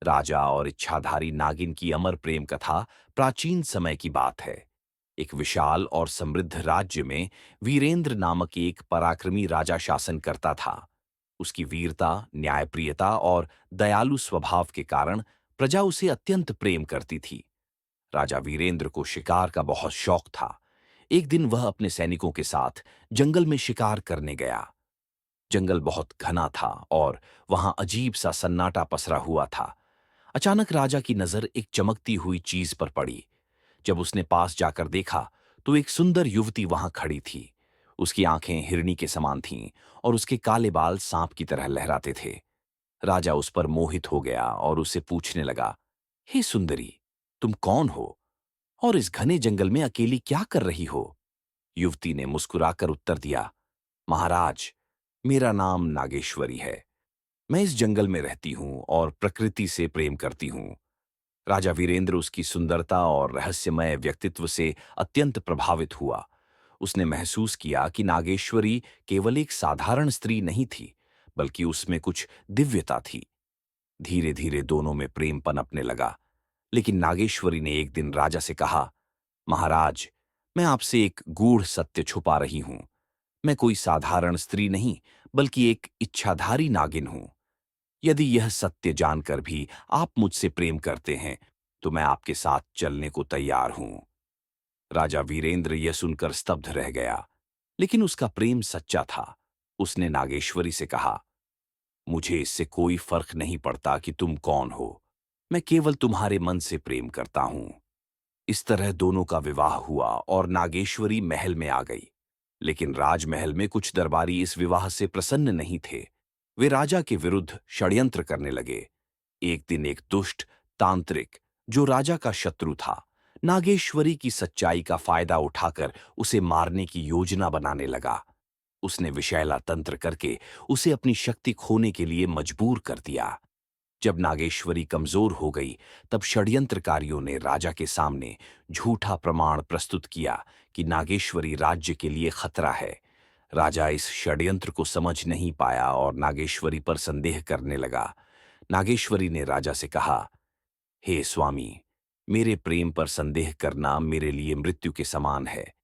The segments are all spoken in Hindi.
राजा और इच्छाधारी नागिन की अमर प्रेम कथा प्राचीन समय की बात है। एक विशाल और समृद्ध राज्य में वीरेंद्र नामक एक पराक्रमी राजा शासन करता था। उसकी वीरता, न्यायप्रियता और दयालु स्वभाव के कारण प्रजा उसे अत्यंत प्रेम करती थी। राजा वीरेंद्र को शिकार का बहुत शौक था। एक दिन वह अपने सैनिकों के साथ जंगल में शिकार करने गया। जंगल बहुत घना था और वहां अजीब सा सन्नाटा पसरा हुआ था। अचानक राजा की नजर एक चमकती हुई चीज पर पड़ी। जब उसने पास जाकर देखा तो एक सुंदर युवती वहां खड़ी थी। उसकी आंखें हिरनी के समान थीं और उसके काले बाल सांप की तरह लहराते थे। राजा उस पर मोहित हो गया और उससे पूछने लगा, हे सुंदरी, तुम कौन हो और इस घने जंगल में अकेली क्या कर रही हो? युवती ने मुस्कुराकर उत्तर दिया, महाराज, मेरा नाम नागेश्वरी है। मैं इस जंगल में रहती हूं और प्रकृति से प्रेम करती हूं। राजा वीरेंद्र उसकी सुंदरता और रहस्यमय व्यक्तित्व से अत्यंत प्रभावित हुआ। उसने महसूस किया कि नागेश्वरी केवल एक साधारण स्त्री नहीं थी, बल्कि उसमें कुछ दिव्यता थी। धीरे धीरे दोनों में प्रेम पनपने लगा। लेकिन नागेश्वरी ने एक दिन राजा से कहा, महाराज, मैं आपसे एक गूढ़ सत्य छुपा रही हूं। मैं कोई साधारण स्त्री नहीं, बल्कि एक इच्छाधारी नागिन हूं। यदि यह सत्य जानकर भी आप मुझसे प्रेम करते हैं, तो मैं आपके साथ चलने को तैयार हूं। राजा वीरेंद्र यह सुनकर स्तब्ध रह गया, लेकिन उसका प्रेम सच्चा था। उसने नागेश्वरी से कहा, मुझे इससे कोई फर्क नहीं पड़ता कि तुम कौन हो। मैं केवल तुम्हारे मन से प्रेम करता हूं। इस तरह दोनों का विवाह हुआ और नागेश्वरी महल में आ गई। लेकिन राजमहल में कुछ दरबारी इस विवाह से प्रसन्न नहीं थे। वे राजा के विरुद्ध षड्यंत्र करने लगे। एक दिन एक दुष्ट तांत्रिक, जो राजा का शत्रु था, नागेश्वरी की सच्चाई का फायदा उठाकर उसे मारने की योजना बनाने लगा। उसने विषैला तंत्र करके उसे अपनी शक्ति खोने के लिए मजबूर कर दिया। जब नागेश्वरी कमजोर हो गई, तब षड्यंत्रकारियों ने राजा के सामने झूठा प्रमाण प्रस्तुत किया कि नागेश्वरी राज्य के लिए खतरा है। राजा इस षड्यंत्र को समझ नहीं पाया और नागेश्वरी पर संदेह करने लगा। नागेश्वरी ने राजा से कहा, हे स्वामी, मेरे प्रेम पर संदेह करना मेरे लिए मृत्यु के समान है।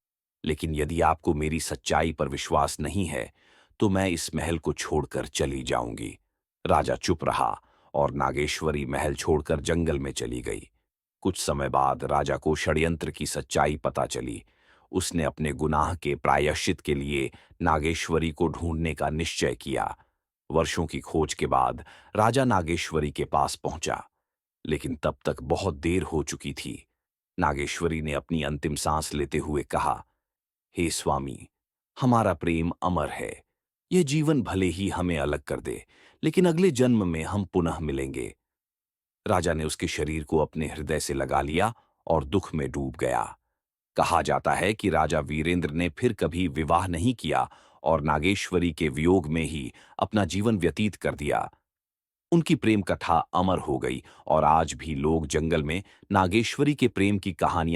लेकिन यदि आपको मेरी सच्चाई पर विश्वास नहीं है, तो मैं इस महल को छोड़कर चली जाऊंगी। राजा चुप रहा और नागेश्वरी महल छोड़कर जंगल में चली गई। कुछ समय बाद राजा को षड्यंत्र की सच्चाई पता चली। उसने अपने गुनाह के प्रायश्चित के लिए नागेश्वरी को ढूंढने का निश्चय किया। वर्षों की खोज के बाद राजा नागेश्वरी के पास पहुंचा, लेकिन तब तक बहुत देर हो चुकी थी। नागेश्वरी ने अपनी अंतिम सांस लेते हुए कहा, हे स्वामी, हमारा प्रेम अमर है। यह जीवन भले ही हमें अलग कर दे, लेकिन अगले जन्म में हम पुनः मिलेंगे। राजा ने उसके शरीर को अपने हृदय से लगा लिया और दुख में डूब गया। कहा जाता है कि राजा वीरेंद्र ने फिर कभी विवाह नहीं किया और नागेश्वरी के वियोग में ही अपना जीवन व्यतीत कर दिया। उनकी प्रेम कथा अमर हो गई और आज भी लोग जंगल में नागेश्वरी के प्रेम की कहानियां